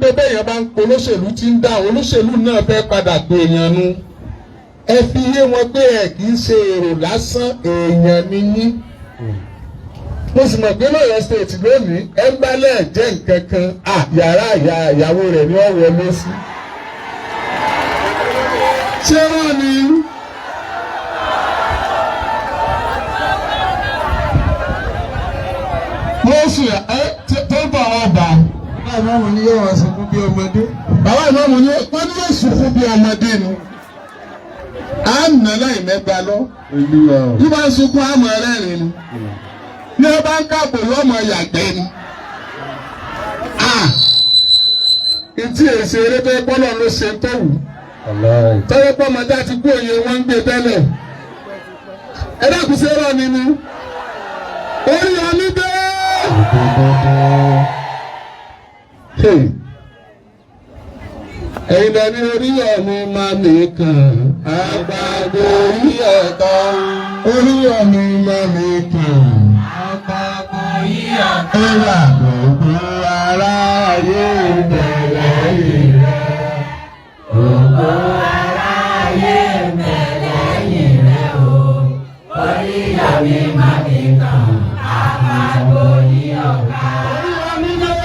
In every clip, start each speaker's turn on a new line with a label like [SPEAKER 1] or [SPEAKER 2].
[SPEAKER 1] pé bẹ́ẹ̀ bá ń pe olóṣèlú tí ń dá olóṣèlú náà fẹ́ padà pé èèyàn nu ẹ fi yé wọn pé ẹ kì í ṣe èrò lásán èèyàn ni yín. Mo sì mọ̀ pé lọ́yọ̀ state lónìí ẹ ń bálẹ̀ jẹ́ nǹkan kan yàrá ìyàwó rẹ̀ ni wọ́n wọlé sí. Ṣé wọ́n ní? Mo sì tó bọ̀ ọba.
[SPEAKER 2] Bàbá ìmáàmù ni yóò wá sunkún bí ọmọdé.
[SPEAKER 1] Bàbá ìmáàmù ni wọ́n ní yóò sunkún bí ọmọdé ni. À ń nà láì mẹ́ta lọ. Bí wọ́n ń sunkún àmọ́ ẹlẹ́rìn ni. Ní wọ́n bá ń káàbò lọ́mọ yàgbẹ́ ni. Ìtí èsì eré tó pọ́nlọ́ ló ṣe tó wù. Tọ́wọ́ pọ́nmọdé àti kú òye wọn ń gbé tẹ́lẹ̀. Ẹ dákun sí ẹ̀rọ nínú. Oriyomi dé. Ẹ̀yin dání Oriyomi máa nìkan. Àgbàdo orí ẹ̀tọ́. Oriyomi máa nìkan.
[SPEAKER 3] Àgbàdo orí ẹ̀tọ́.
[SPEAKER 1] Ẹ̀rà gbogbo ara ayé ìbẹ̀rẹ̀ ìrẹ́.
[SPEAKER 3] Gbogbo ara ayé ìbẹ̀rẹ̀ ìrẹ́ o. Oriyomi máa nìkan. Àgbàdo orí ọ̀gá.
[SPEAKER 1] Oriyomi dé.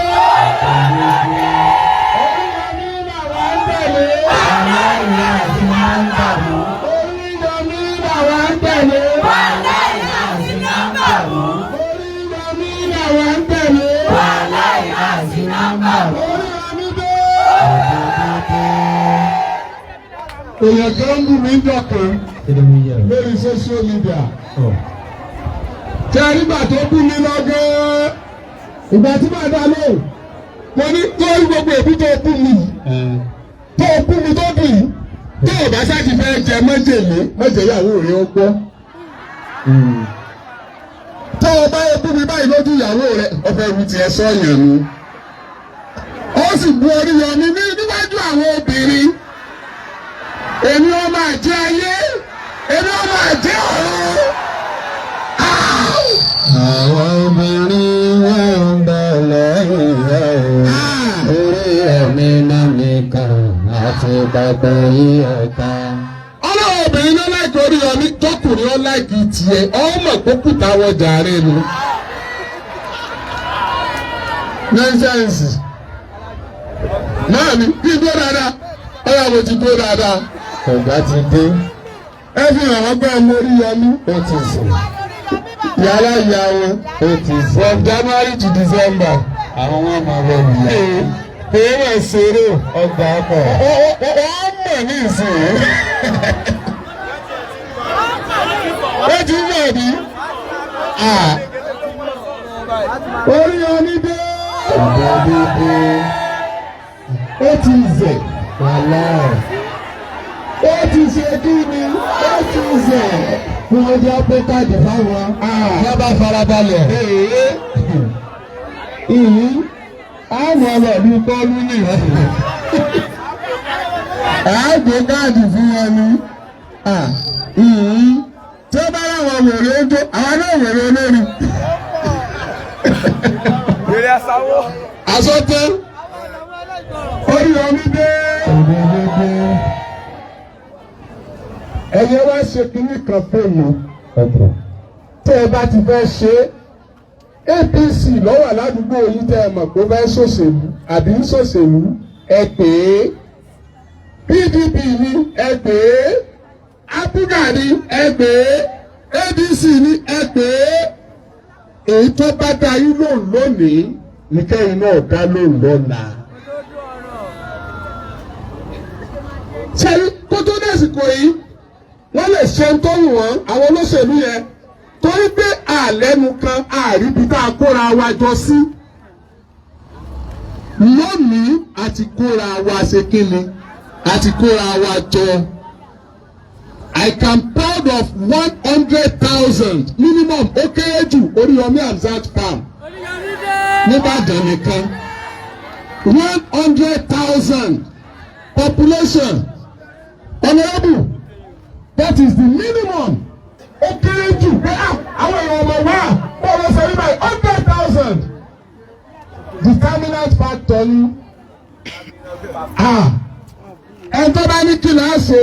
[SPEAKER 1] Èèyàn kan ń bù mí dọ̀kan lórí social media. Tí a nígbà tó bù mí lọ́gán, ìgbà tí màá dá lóhùn, mo ní lórí gbogbo èbí tó bù mí, tó bù mí tó bù yìí, tó o bá ṣáàtì fẹ́ jẹ májèlé, májèyàwó rẹ̀ ó gbọ́. Tó o bá yẹ bù mí báyìí lójú ìyàwó rẹ̀, ọ̀fẹ́ wù tiẹ̀ sọ̀yàn nu. Ó sì bu Oriyomi níwájú àwọn obìnrin. Èmi ó máa jẹ ayé, èmi ó máa jẹ ọ̀run.
[SPEAKER 2] Àwọn obìnrin wọ́n ń bẹ̀ lẹ́yìn rẹ̀ o. Oriyomi máa nìkan àti bàbá yìí ẹ̀ka.
[SPEAKER 1] Ọlọ́run obìnrin ló láìkí Oriyomi tọkùnrin ó láìkí tiẹ̀ ọmọ pókúta wọn jàre nu. Nọ́ńsẹ̀nsì. Náà ni bí dúró dáadáa, ọ̀yà mo ti dúró dáadáa.
[SPEAKER 2] Ọ̀gá ti dé.
[SPEAKER 1] Ẹ fi hàn wọ́n gbọ́ ọmọ Oriyomi.
[SPEAKER 2] Ó ti sùn.
[SPEAKER 1] Yàrá ìyá wọn.
[SPEAKER 2] Ó ti sùn.
[SPEAKER 1] From January to December.
[SPEAKER 2] Àwọn wọn máa lọ nìyà.
[SPEAKER 1] Èyí wà ṣeré.
[SPEAKER 2] Ọgbà pọ̀.
[SPEAKER 1] Wọ́n mọ̀ ní ìsìn. Ó ti mọ̀ ní. Oriyomi dé.
[SPEAKER 2] Ọ̀gá dé.
[SPEAKER 1] Ó ti zẹ̀.
[SPEAKER 2] Wàhálà.
[SPEAKER 1] Ó ti ṣe kí ni? Ó ti zẹ̀.
[SPEAKER 2] Wọ́n jẹ́ pé káàdì fáwọn. Wọ́n bá farabalẹ̀.
[SPEAKER 1] Àwọn ọlọ́ọ̀dún tọ́lú nìyẹn. Àgbẹ̀ káàdì fún wọn ni. Tí ó bá láwọn wèrè ojú, àwọn náà wèrè olórí.
[SPEAKER 4] Wèrè asáwó.
[SPEAKER 1] Àsọtẹ́. Oriyomi dé. Ẹ̀yẹ wá ṣe kínní kan fóònù. Tẹ́ ẹ bá ti fẹ́ ṣe APC lọ́wọ́ aládùúgbò yìí tẹ́ ẹ mọ̀ pé ó fẹ́ ṣòṣèlú àbí ń ṣòṣèlú ẹ pè é. PDP ni ẹ pè é. Abuga ni ẹ pè é. ADC ni ẹ pè é. Èyí tó bá dá yín lóhùn lónìí ní kẹ́yìn náà dá lóhùn lọ́la. Ṣé kó tó dásìkò yìí wọ́n lè ṣe ń tó wù wọ́n àwọn olóṣèlú yẹn torí pé àlẹ́nu kan àríbi tá a kóra wa jọ sí. Lónìí a ti kóra wa ṣe kíni a ti kóra wa jọ. I can proud of 100,000 minimum ó kéré jù Oriyomi Hamzat farm níbàdàn nìkan 100,000 population honourable that is the minimum ó kéré jù pé àwọn èèyàn ọmọ wa bọ́ọ̀lù sẹ́yìn báyìí 100,000 determinant factor ni ẹ tó bá ní kí là á ṣe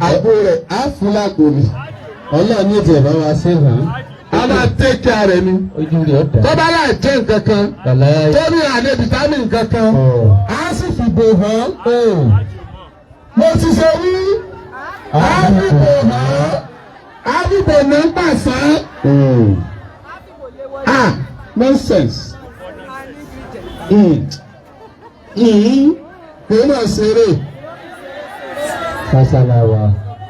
[SPEAKER 1] àgbo rẹ̀ á fún lágbo ni.
[SPEAKER 2] Ọlọ́run ní ìdí ẹ̀bá wa ṣe hàn.
[SPEAKER 1] A máa tẹ́kì rẹ̀ ni.
[SPEAKER 2] Ojú rẹ̀ ọ̀dà.
[SPEAKER 1] Tó bá láì jẹ́ nǹkan kan. Tó ní àlẹ́ vitamin nǹkan kan. Á sì fìbò hàn. Mo ti ṣe wí. Á fìbò hàn. Á fìbò náà pàṣẹ. Nonsense. Kò náà ṣeré.
[SPEAKER 2] Kásálàwà.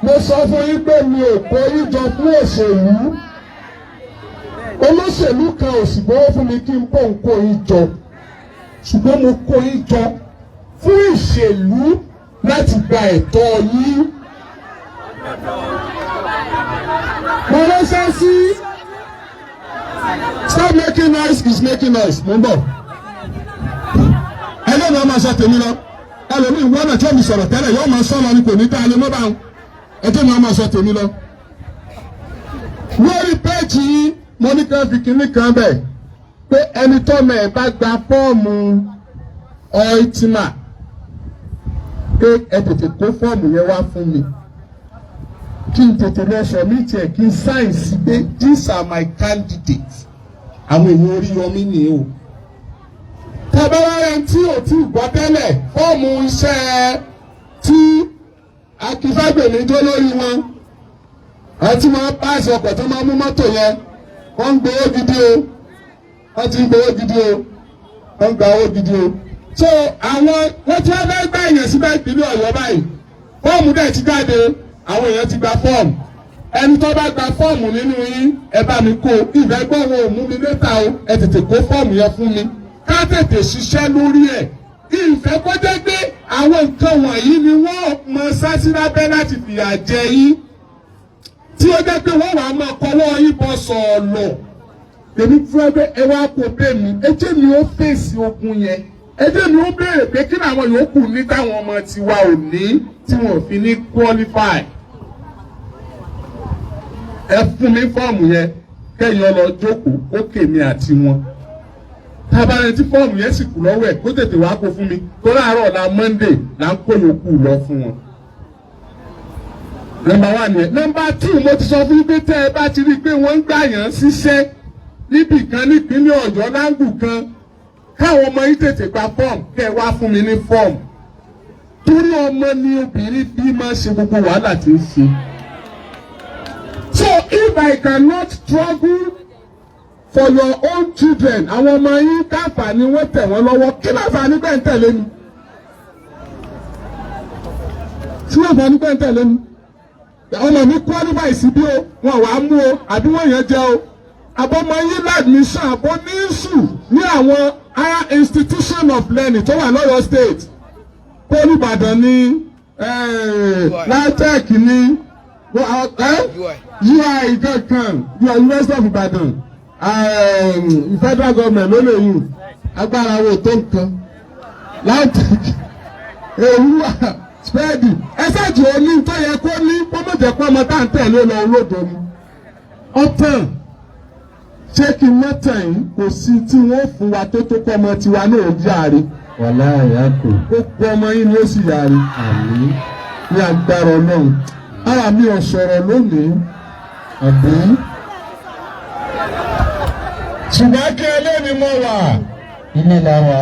[SPEAKER 1] Mo sọ fún yín pé mi ò kó yín jọ fún òṣèlú. Olóṣèlú kan ò sì gbowó fún mi kí n bò ń kó yín jọ. Ṣùgbọ́n mo kó yín jọ fún ìṣèlú láti gba ẹ̀tọ́ yín. Mo ránṣẹ́ sí stop making noise is making noise. Mo ń bọ̀. Ẹgbẹ́ mi á máa sọ tèmi lọ. Ẹlòmíì wọ́n náà tí ó mi sọ̀rọ̀ tẹ́lẹ̀ yóò máa sọ̀rọ̀ ni kò ní dá alẹ́ mọ́ báwọn. Ẹjẹ́ mi á máa sọ tèmi lọ. Lórí péjì yìí mo ní ká fi kinní kan bẹ̀ pé ẹni tọ́mọ ẹ̀ bá gba fọ́ọ̀mù ọ̀ìtìmà pé ẹ tètè kó fọ́ọ̀mù yẹn wá fún mi kí n tètè lọ sọ mí tiẹ̀ kí n sáyẹ̀nsì pé these are my candidates. Àwọn èèyàn Oríyọmí nìyẹn o. Tàbáwárẹ̀ tí ò tí gbọ́ tẹ́lẹ̀ fọ́ọ̀mù iṣẹ́ tí Akínfágbèmí jó lórí wọn àti wọn páàsì ọkọ̀ tó máa mú mọ́tò yẹn wọ́n ń gbowó gidi o wọ́n ti ń gbowó gidi o wọ́n ń gba owó gidi o. So àwọn wọ́n ti wá fẹ́ gbá èèyàn síbẹ̀ ìpínlẹ̀ Ọ̀yọ́ báyìí fọ́ọ̀mù dẹ̀ ti jáde àwọn èèyàn ti gba fọ́ọ̀mù ẹni tó bá gba fọ́ọ̀mù nínú yín ẹ bá mi kó ìfẹ́ gbọ́ wọn ò mú mi létà o ẹ tètè kó fọ́ọ̀mù yẹn fún mi ká tètè ṣiṣẹ́ lórí ẹ̀ ìfẹ́ kó jẹ́ pé àwọn nǹkan wọ̀nyí ni wọ́n mọ sásírábẹ́ láti fìyà jẹ yín tí ó jẹ́ pé wọ́n wàá máa kọ́wọ́ yín bọ́ sọ̀ọ̀lọ̀ èmi fún ẹgbẹ́ ẹ wá kó bẹ́ẹ̀ mi ẹ jẹ́ mi ó fèsì ogun yẹn ẹ jẹ́ mi ó béèrè pé kí làwọn yòókù ní táwọn ọmọ tiwa ò ní tí wọ́n fi ní qualify ẹ fún mi fọ́ọ̀mù yẹn kẹ́yìn ọlọ jókòó ó kèmí àti wọn tabalẹ̀ tí fọ́ọ̀mù yẹn sì kù lọ́wọ́ ẹ̀ kó tètè wá kó fún mi tó láàárọ̀ ọ̀la Monday là ń kó yòókù lọ fún wọn. Number 1 yẹn. Number 2 mo ti sọ fún pé tẹ́ ẹ bá ti rí i pé wọ́n ń gbà yàn ṣiṣẹ́ níbì kan nípínlẹ̀ Ọ̀yọ́ láǹgù kan káwọn ọmọ yìí tètè gba fọ́ọ̀mù kẹ́ ẹ wá fún mi ní fọ́ọ̀mù torí ọmọ ni obìnrin bí máa ṣe gbogbo wàhálà tí ń ṣe. So if I cannot struggle for your own children àwọn ọmọ yín káfàní wọ́n tẹ̀ wọ́n lọ́wọ́ kí láǹfààní pẹ́ ń tẹ̀lé mi kí láǹfààní pẹ́ ń tẹ̀lé mi ọmọ mi qualify sí bí o wọn wàá mú o àbí wọ́n yẹn jẹ́ o àbọ̀mọ yín ládùmíṣàn àbọ̀ ní issue ní àwọn higher institution of learning tó wà lọ́yọ̀ state poli Ìbàdàn ní LAUTECH ní UI kankan University of Ibadan federal government ló lè yùn agbára wo tó nǹkan LAUTECH ewu spẹ́ẹ̀dì ẹsẹ̀jì òní tó yẹ kó ní pọ́nmọ́jẹ̀ pọ́nmọ́ tá à ń tẹ̀lé lọ olódo ni ọ̀tàn ṣé kí n mọ́tàn yìí kò sí tí wọ́n fún wa tó kọ́ ọmọ tiwa náà ó yáre.
[SPEAKER 2] Wàlá àyà kò.
[SPEAKER 1] Gbogbo ọmọ yìí ni ó sì yáre.
[SPEAKER 2] Àmín.
[SPEAKER 1] Ní agbára Ọlọ́run ara mi ò sọ̀rọ̀ lónìí àbí. Ṣùgbọ́n Akinyele ni mo wà.
[SPEAKER 2] Ilé la wa.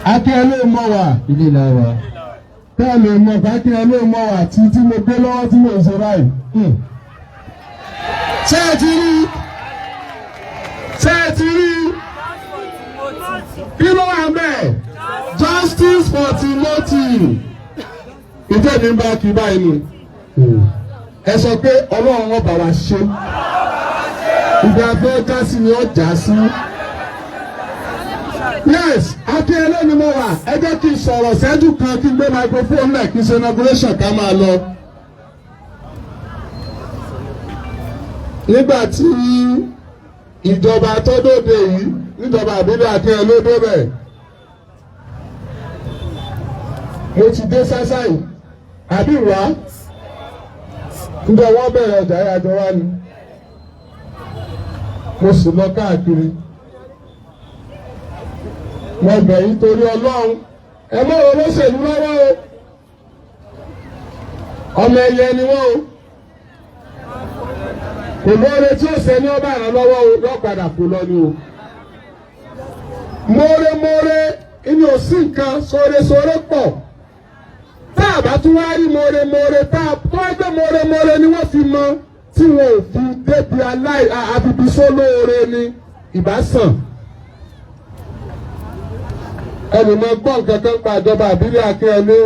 [SPEAKER 1] Akinyele mo wà.
[SPEAKER 2] Ilé la wa.
[SPEAKER 1] Bẹ́ẹ̀ ni mo fà Akinyele mo wà tí mo gbé lọ́wọ́ tí mo ń ṣe báyìí. Ṣé ẹ ti rí? Ṣé ẹ ti rí? Kí ló wà bẹ́ẹ̀? Justice for Timothy. Ìjẹ́ mi bá kí báyìí ni. Ẹ sọ pé Ọlọ́run ọba wa ṣe. Ìgbà tó já sí ni ó já sí. Yes, Akinyele ni mo wà. Ẹ jẹ́ kí n sọ̀rọ̀ ṣẹ́jú kan kí n gbé microphone lẹ̀ kí n ṣe inauguration ká máa lọ. Nígbà tí ìjọba tó dóde yìí níjọba àbílẹ̀ Akinyele débẹ̀ mo ti dé sásáì àbí wá nígbà wọ́n bẹ̀rẹ̀ ọjà ìyàjọ wa ni mo sì lọ káàkiri mo bẹ̀ yín torí Ọlọ́run ẹ mọ́ olóṣèlú lọ́wọ́ o ọmọ ẹyẹ ni wọ́n o kò lóore tí ó ṣe ní ọba àrán lọ́wọ́ o yóò padà kó lọ ni o mọ́rẹ́mọ́rẹ́ inú òsì nǹkan sóore pọ̀ tá a bá tún wá rí mọ́rẹ́mọ́rẹ́ tá a tó ẹgbẹ́ mọ́rẹ́mọ́rẹ́ ni wọ́n fi mọ tí wọn ò fi débi àbíbísọ́ lóore ni ìbásàn ẹnìmọ̀ gbọ́ nǹkan kan pa ìjọba àbílẹ̀ Akinyele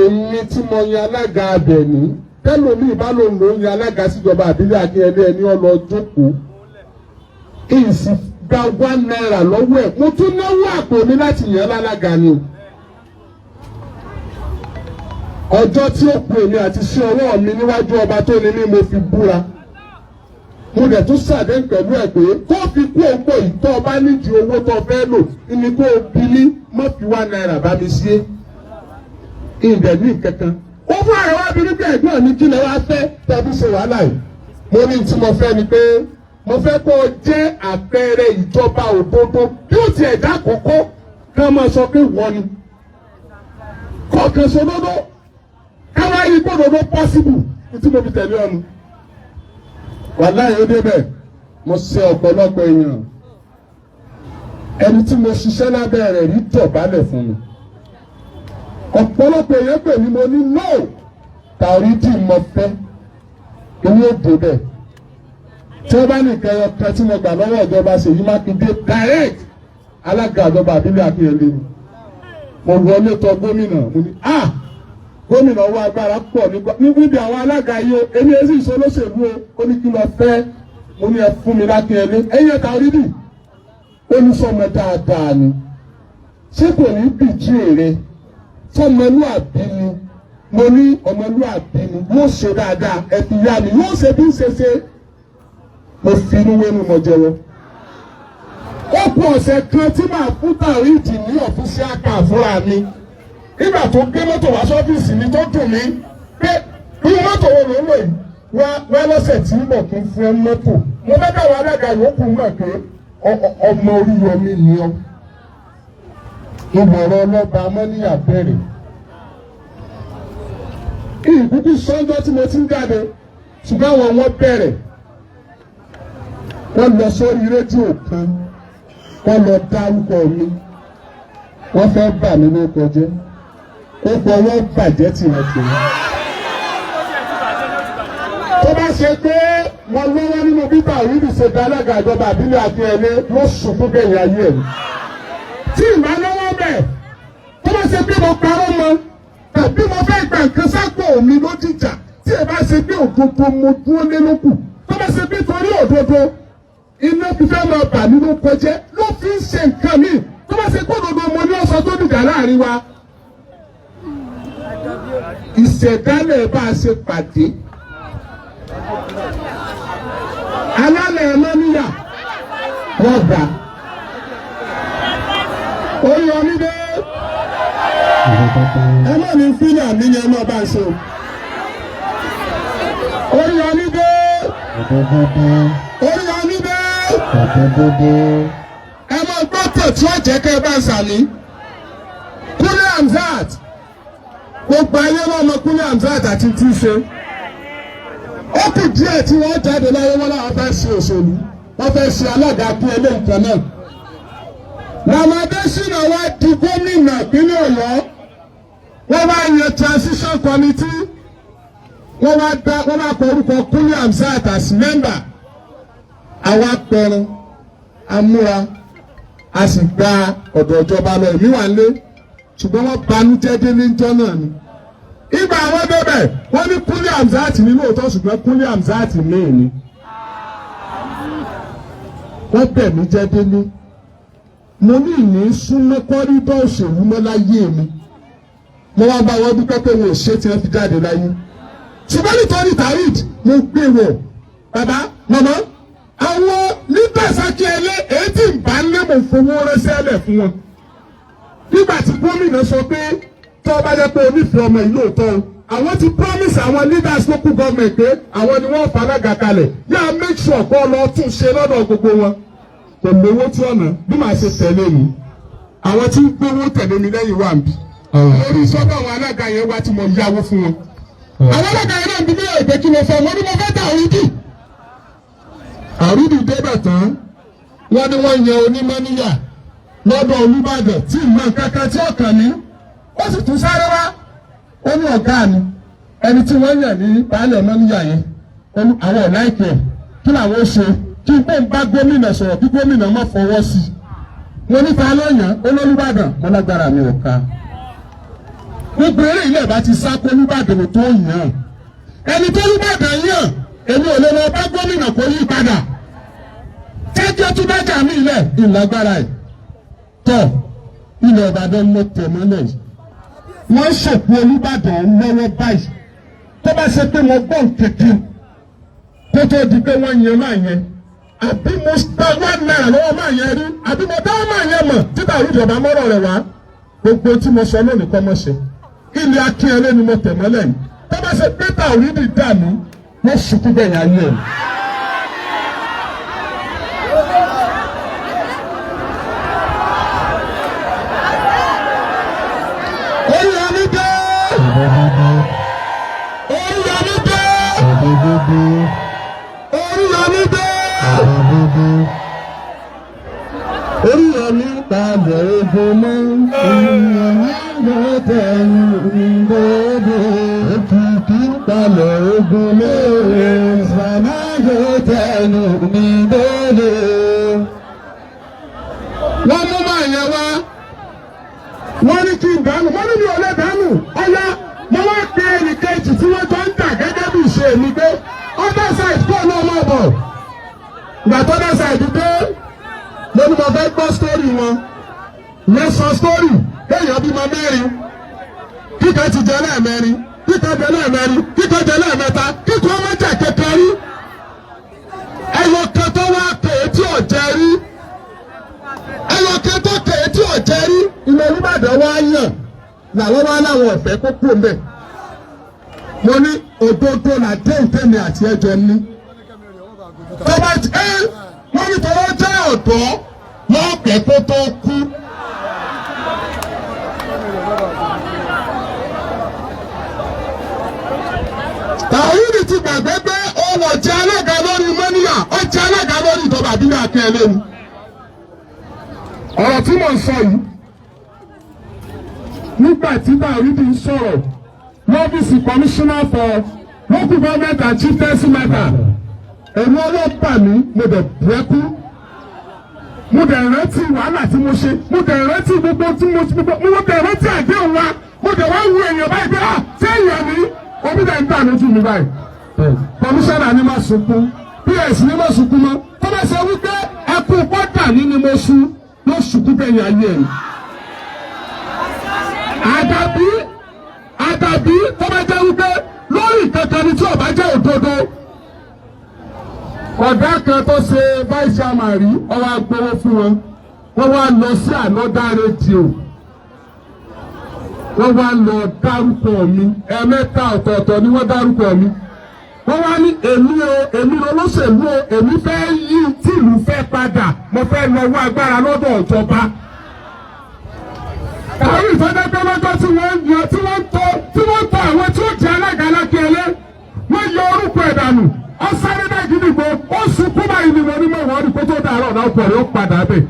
[SPEAKER 1] èmi tí mo yan alága abẹ̀ní tẹ́lómi ìbálòun ló ń yan alága síjọba àbílẹ̀ Akinyele ẹni ọlọ́ jókòó ìsì gba £1 lọ́wọ́ ẹ̀ mo tún náwó àpò mi láti yàn lálága ni ọjọ́ tí ó kù èmi àti sí ọwọ́ mi níwájú ọba tó ní mí mo fi búra mo dẹ̀ tún ṣàdéhùn pẹ̀lú ẹ̀ pé kó fi kú òpó yìí tó o bá nídìí owó tó o fẹ́ lò ní kó o bí ní má fi £1 bá mi sí ìdẹ̀ ní kankan. ó fún ààrẹ wá bí nígbà ẹ̀gbọ́n mi kí lẹ wá fẹ́ tàbí ṣe wàhálà yìí. mo ní tí mo fẹ́ ni pé mo fẹ́ kó o jẹ́ àpẹẹrẹ ìjọba òdodo bí ó ti ẹ̀dá àkọ́kọ́ ká máa sọ pé wọ́n ni. kọ̀ọ̀kan sódodo káwá yí gbódodo pọ́sibù tí mo fi tẹ̀lé ọ̀nù. wàláhì ó débẹ̀ mo ṣe ọ̀pọ̀lọpọ̀ èèyàn ẹni tí mo ṣiṣẹ́ lábẹ́ rẹ̀ rí dọ̀bálẹ̀ fún mi ọ̀pọ̀lọpọ̀ èèyàn pè mí mo ní no Taoreed mo fẹ́ inú èdè bẹ́ẹ̀ tí wọ́n bá ní ìkẹyọ kan tí mo gbà lọ́wọ́ ìjọba Ṣèyí Mákindé direct alága ìjọba àbílẹ̀ Akinyele ni mo wọlé tọ̀ gómìnà mo ní gómìnà owó agbára pọ̀ níbi àwọn alága yìí o èmi èsì ìṣolóṣèlú o ó ní kí lọ fẹ́ mo ní ẹ fún mi l'Akinyele ẹ̀yẹ Taoreed ó ní sọmọ dáadáa ni ṣé kò ní bìjú èrè fọmọlúàbí ni mo ní ọmọlúàbí ni yóò ṣe dáadáa ẹ fi yá mi yóò ṣe bí ń ṣe ṣe mo fi inú wẹ́nu mọ jẹ́wọ́. ó kù ọ̀sẹ̀ kan tí màá fún Taoreed ní ọ̀fíìsì àkà fúnra mi nígbà tó gbé mọ́tò wá sọ́fíìsì mi tó dùn mí pé irú mọ́tò wo ló ń lò yìí wá lọ́sẹ̀ tí ń bọ̀ kí n fún ẹ mọ́tò mo fẹ́ káwọn alága yòókù mọ̀ pé ọmọ Oríyọmí ni ọ́ ìmọ̀ràn ọlọ́ba amọ́níyà bẹ̀rẹ̀ ìkúkú sọ́jọ́ tí mo ti ń jáde ṣùgbọ́n àwọn wọn bẹ̀rẹ̀ wọ́n lọ sórí rédíò kan wọ́n lọ dárúkọ mi wọ́n fẹ́ bà mí lórúkọ jẹ́ ó gbọ́ wọ́n bàjẹ́ tìrẹ̀tìrẹ̀. tó bá ṣe pé wọ́n lọ́wọ́ nínú bí Taoreed ṣe dá alága ìjọba àbílẹ̀ Akinyele ló sunkún bẹ̀yìn ayé ẹ̀ tí ìmọ̀ lọ́wọ́ bẹ̀ tó bá ṣe pé mo parọ́ mọ́ tàbí mo fẹ́ gba nǹkan sápò mi ló dìjà tí ẹ bá ṣe pé òdodo mo dúró lé lókù tó bá ṣe pé torí òdodo iná fífẹ́ máa bà mí ló kọjẹ́ ló fi ń ṣe nǹkan mi tó bá ṣe pé òdodo mo ní ọ̀sán tó dìjà láàrin wa ìṣẹ̀dálẹ̀ bá a ṣe pàdé alálẹ̀ ẹlẹ́níyà wọ́n gbà Oriyomi dé ẹ má ní fílẹ̀ àmì ni ẹ má bá a ṣe o Oriyomi dé Oriyomi dé ẹ má gbọ́tọ̀ tí ó jẹ́ kẹ́ ẹ bá ń sàmì Kúnlé Hamzat gbogbo ayé wọn mọ Kúnlé Hamzat àti tí í ṣe ó kù díẹ̀ tí wọ́n jáde láyé wọn láwọn fẹ́ ṣe òṣèlú wọ́n fẹ́ ṣe alága Akinyele nǹkan náà làmọdé sínú wa di gómìnà ìpínlẹ̀ Ọ̀yọ́ wọ́n wá yan transition committee wọ́n wá kọ orúkọ Kúnlé Hamzat as member àwa pẹ̀rẹ̀ amúra a sì gba ọ̀dọ̀ ìjọba lọ èmi wà lé ṣùgbọ́n wọ́n banújẹ́ délé ńjọ́ náà ni ìgbà àwọn bẹ̀bẹ̀ wọ́n ní Kúnlé Hamzat ní lóòótọ́ ṣùgbọ́n Kúnlé Hamzat míì ni wọ́n bẹ̀ mí jẹ́ délé mo ní ìní súnmọ́ kọ́rídọ́ òṣèlú mọ́ láyé mi mo wá bá wọn dúpẹ́ pé wọn ò ṣe tí wọ́n fi jáde láyé ṣùgbọ́n nítorí Taoreed mo gbé wọ̀ bàbá màmá àwọn leaders Akinyele èyí tí ń bá ń lé mo fowó rẹ́sẹ̀ lẹ̀ fún wọn nígbà tí gómìnà sọ pé tó bá jẹ́ pé onífẹ̀ẹ́ ọmọ yìí lóòótọ́ àwọn ti promise àwọn leaders local government pé àwọn ni wọ́n falága kalẹ̀ yáa make sure kó lọ tún ṣe lọ́dọ̀ gbogbo wọn kò lówó tí ọ̀nà bí màá ṣe tẹ̀lé mi àwọn tí ń gbówó tẹ̀lé mi lẹ́yìn wà ń bí lórí sọ́dọ̀ àwọn alága yẹn wá tí mo yáwó fún wọn. àwọn alága yẹn náà ń bí mi ò pé kí mo fẹ́ mo ní mo fẹ́ Taoreed. Taoreed débẹ̀ tán wọ́n ní wọ́n yan onímọ̀ níyà lọ́dọ̀ Olúbàdàn tí ìmọ̀ kankan tí ọ̀kan ní ó sì tún sáré wá ó ní ọ̀gá mi ẹni tí wọ́n yàn ní baálẹ̀ mọ́ níyà yẹn àwọn ọ̀láìkẹ́ kí làwọn ó ṣe kí n pé ń bá gómìnà sọ̀rọ̀ kí gómìnà má fọwọ́ sí i mo ní ta ló yàn Olúbàdàn mo lágbára mi ò ká gbogbo eré ilé ìbá ti sá kó Olúbàdàn tó yàn ẹni tó Olúbàdàn yàn èmi ò lè lọ bá gómìnà kó yí padà kẹ́kẹ́ tún bá jà mí ilẹ̀ ìlágbára ẹ̀ tọ̀ ilẹ̀ Ìbàdàn ló tẹ̀ mọ́lẹ̀ yìí wọ́n ṣòkú Olúbàdàn lọ́wọ́ báyìí tó bá ṣe pé mo gbọ́ kékeré kó tó di pé wọ́n yan máa yẹn àbí mo gba $1 lọ́wọ́ máa yẹn rí àbí mo dá máa yẹn mọ̀ títà ìjọba mọ́rọ̀ rẹ̀ wá gbogbo tí mo sọ lónìí kọ́ mọ́ ṣe ilé Akinyele ni mo tẹ̀ mọ́lẹ̀ yìí tó bá ṣe pé Taoreed dà mí wọ́n ṣùkú bẹ̀yìn ayé ẹ̀. Oriyomi padà ogun mọ́, Oriyomi gbọ́dọ̀ ìgbòho. Òkìkí padà ogun mọ́, Sàmá gbọ́dọ̀ ìgbòho. Wọ́n mú máa yẹ wá, wọ́n ní kí n dànù, wọ́n ní mi ò lè dànù, ọ̀yá, mo wá pe ẹnìkejì tí wọ́n jọ ń tà gẹ́gẹ́ bí ìṣe mi pé other side kọ́ ọ̀nà ọmọ ọ̀bọ̀. Ìgbà tó other side dé lórí mo fẹ́ gbọ́ sítórì wọn lẹ́sàn sítórì kéèyàn bímọ mẹ́rin kíkẹ́ ti jẹ lẹ́ẹ̀mẹ́rin kíkẹ́ jẹ lẹ́ẹ̀mẹ́rin kíkẹ́ jẹ lẹ́ẹ̀mẹ́ta kíkọ́ ọmọ jẹ kékeré ẹyọkẹ tó wá kèé tí ò jẹ rí ẹyọkẹ tó kèé tí ò jẹ rí ilẹ̀ Olúbàdàn wá yàn làwọn wá láwọn ọ̀fẹ́ kó kú mbẹ́ mo ní òdodo làdéhùn tèmi àti ẹjọ́ ní tó bá ti wọ́n ní tọ́lọ́ jẹ́ ọ̀dọ́ wọ́n pẹ́ kó tó kú. Taoreed ti gbàgbé pé òun ọ̀jẹ̀ alága lórí mọ́níyà ọ̀jẹ̀ alága lórí ìjọba àbílẹ̀ Akinyele ni. ọ̀rọ̀ tí mo ń sọ yìí nígbà tí Taoreed ń sọ̀rọ̀ lọ́fíìsì commissioner for local government and chieftaincy matter ẹ̀rù ọlọ́pàá mi mo dẹ̀ bẹ́kú mo dẹ̀ rántí wàhálà tí mo ṣe mo dẹ̀ rántí gbogbo tí mo dẹ̀ rántí àdéhùn wa mo dẹ̀ wá wú èèyàn báyìí pé ṣé èèyàn ní omi dẹ̀ ń tà lójú mi báyìí kọmíṣánná ni má sunkún ps ni má sunkún mọ́ tó bá ṣe wípé ẹkún pọ́tà ní ni mo sú ló sunkún bẹ́yìn ayé ẹ̀ àdàbí tó bá jẹ́ wípé lórí ìkẹkẹ ni tí ọba jẹ́ òdodo. Ọ̀dà kan tó ṣe vice chairman rí ọwọ́ agbowó fún wọn wọ́n wá lọ sí another radio wọ́n wá lọ dárúkọ mi ẹ̀ẹ̀mẹ́ta ọ̀tọ̀ọ̀tọ̀ ni wọ́n dárúkọ mi wọ́n wá ní èmi olóṣèlú o èmi fẹ́ yí tìlú fẹ́ padà mo fẹ́ lọ wá agbára lọ́dọ̀ ìjọba. Àwọn ìfọdẹ́gbẹ́lọ́jọ́ tí wọ́n yan tí wọ́n tọ́ àwọn tí ó jẹ́ alága Akinyele wọ́n yọ orúkọ ẹ̀dànù ọ̀sáré náà gidigbo ó sunkún báyìí ni mo ní mọ̀ wọ́n ní kó tó dàárọ̀ náà pọ̀ rẹ̀ ó padà bẹ̀.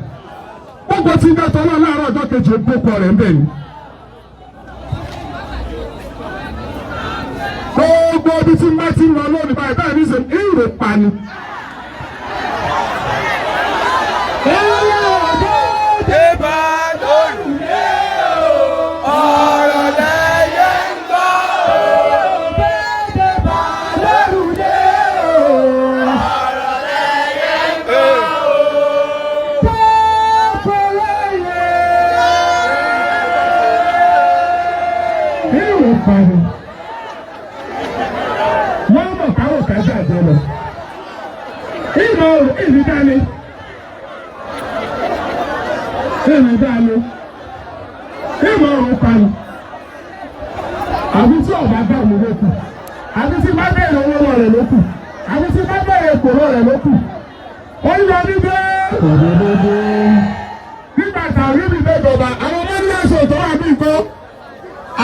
[SPEAKER 1] Gbogbo tí ń dẹ́ tọ́lọ́ láàárọ̀ ọjọ́ kejì ògbókọ̀ rẹ̀ ń bẹ̀ ni. Gbogbo ibi tí má ti ń lọ lónìí báyìí báyìí ní sèé ìrò pani. Wọ́n mọ̀ káwọ̀ kájà jẹ lọ. Ìrìndálé. Ìmọ̀ ọ̀rọ̀ pani. Àbí tí ọ̀gá bá mi lókù. Àbí tí bá bẹ̀rẹ̀ owó rẹ̀ lókù. Àbí tí bá bẹ̀rẹ̀ èkó rẹ̀ lókù. Ó ń lọ níbẹ̀. Nígbà Taoreed déjọba, àwọn ọmọ ní ẹ̀sùn tó wà bí nǹkan.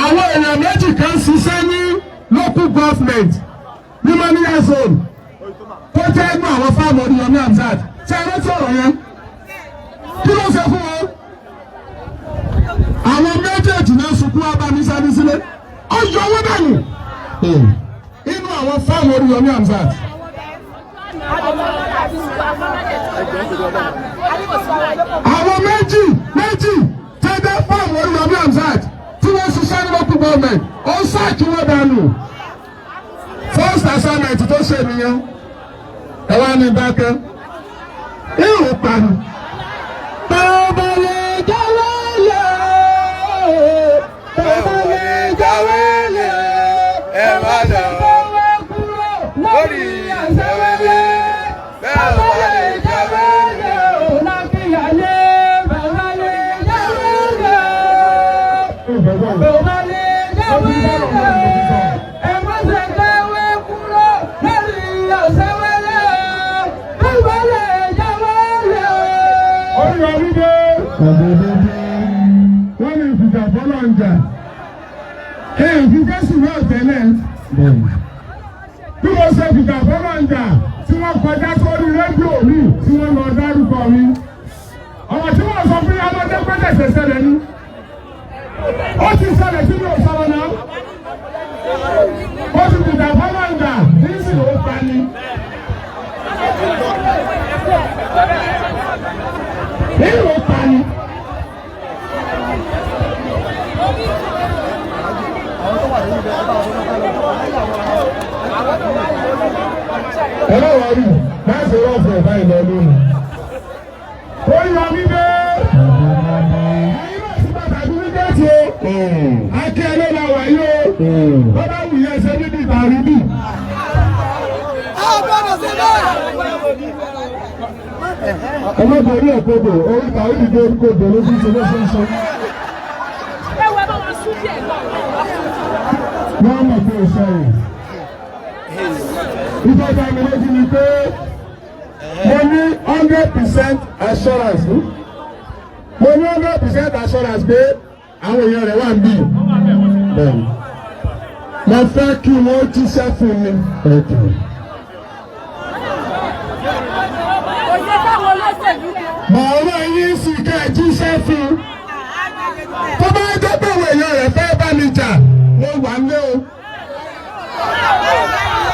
[SPEAKER 1] Àwọn èèyàn méjì kan ṣiṣẹ́ ní local government ní Mọ́níyà zone. Tó jẹ́ ẹgbẹ́ àwọn fáàmù Oriyomi Hamzat. Ṣé ẹ rántí ọ̀rọ̀ yẹn? Kí ló ṣe fún wọn? Àwọn méjèèjì náà sunkún abamisani sílẹ̀. Ó yọ owó dànù. Inú àwọn fáàmù Oriyomi Hamzat. Àwọn méjì tẹ́tẹ́ fáàmù Oriyomi Hamzat tí wọ́n ṣiṣẹ́ ní local government. Ó sáàkì wọn dànù. First assignment tó ṣe nìyẹn. Ẹ wá ní dákẹ́. Ìrù pàánù. Bàbá lè jáwé lè. Bàbá lè jáwé lè.
[SPEAKER 4] Ẹ má dàgbà lórí àṣẹwélé. Bàbá lè jáwé lè.
[SPEAKER 3] Lákìyàlé, bàbá lè jáwé lè. Bàbá lè jáwé lè. Ẹ má ṣe jáwé kúrò lórí àṣẹwélé. Bàbá lè jáwé lè.
[SPEAKER 1] Oriyomi dé. Wọ́n ní ìfìjà fọ́lọ́ ń jà. Èyí Jésù náà tẹ́lẹ̀. Bí wọ́n ṣe ìfìjà fọ́lọ́ ń jà tí wọ́n kọjá sórí rédíò mi tí wọ́n lọ dárúkọ mi. Ọ̀rọ̀ tí wọ́n sọ fún yàrá ọmọdé pẹ́lẹ̀ ṣe ṣẹlẹ̀ ní. Ó ti ṣẹlẹ̀ tí mi ò sọ̀rọ̀ náà. Ó ti ìfìjà fọ́lọ́ ń jà ní ìsìn ó pa ni. Nínú ó pa ni. Ẹ̀rọ wà rí láti rọ́ọ̀fù ẹ̀fà ìlọ lónìí. Oriyomi dé. Ẹ̀yin náà ti bàtà bí wíjẹ́ tí o. Akinyele la wà yí o. Bọ́dá wù yẹn ṣe níbi Taoreed. Ọmọbìnrin ẹ̀kọ́dọ̀ orí Taoreed dé kódò ló fi ṣe lọ́sọ̀ọ́sọ. Wọ́n mọ̀ pé o sọ̀rọ̀. Ìjọba mi lójú ni pé mo ní 100% assurance. Mo ní 100% assurance pé àwọn èèyàn rẹ̀ wà ń bì. Mo fẹ́ kí wọ́n jíṣẹ́ fún mi. Màá wá yín sí ká jíṣẹ́ fún. Tó bá jẹ́ pé àwọn èèyàn rẹ̀ fẹ́ bá mi jà, mo wà ń lé o.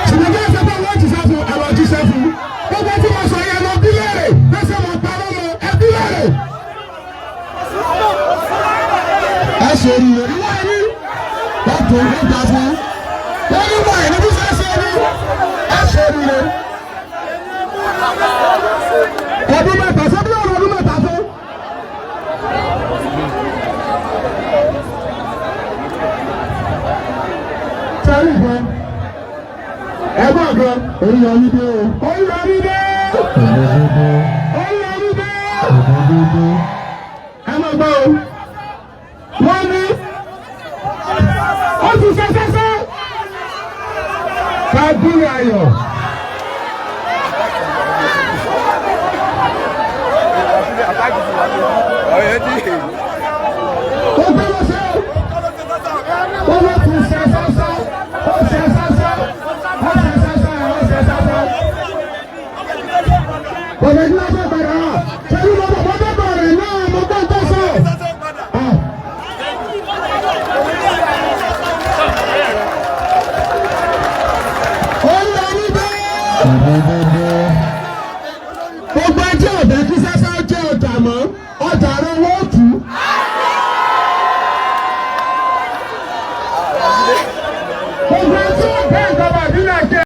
[SPEAKER 1] Ṣùgbọ́n bí ẹsẹ̀ bá wọ́n jíṣẹ́ fún, àwọn jíṣẹ́ fún. Gbogbo tí mo sọ yẹn lọ bí lẹ́rẹ̀, lọ́sẹ̀ mo parọ́ mọ́ ẹbí lẹ́rẹ̀. Ẹ ṣe rí i, ìwọ ẹni, láti orí ìjà fún. Wọ́n ní wọ̀ ẹni bí ṣe ṣe rí. Ẹ ṣe rí i. Ọdún mẹ́ta, ṣé bí ọ̀rọ̀ ọdún mẹ́ta fún? Sáré ìfẹ́. Ẹgbọ́n kan. Oriyomi dé o. Oriyomi dé. Oriyomi dé. Ẹ máa gbọ́ o. Wọ́n ní ó ti ṣe ṣẹ́ṣẹ́. Kábílì ayọ̀. Ó gbé lọ sí o. Ó lọ ti ṣe ṣẹ́ṣẹ́. Ó ṣe ṣẹ́ṣẹ́. Ó ṣe ṣẹ́ṣẹ́. Ó ṣe ṣẹ́ṣẹ́. Bọ̀dé ní ọjọ́ padà wá. Ṣé ní mo bọ̀ bọ̀ rẹ̀ náà mo gbọ́ tó sọ? Oriyomi dé.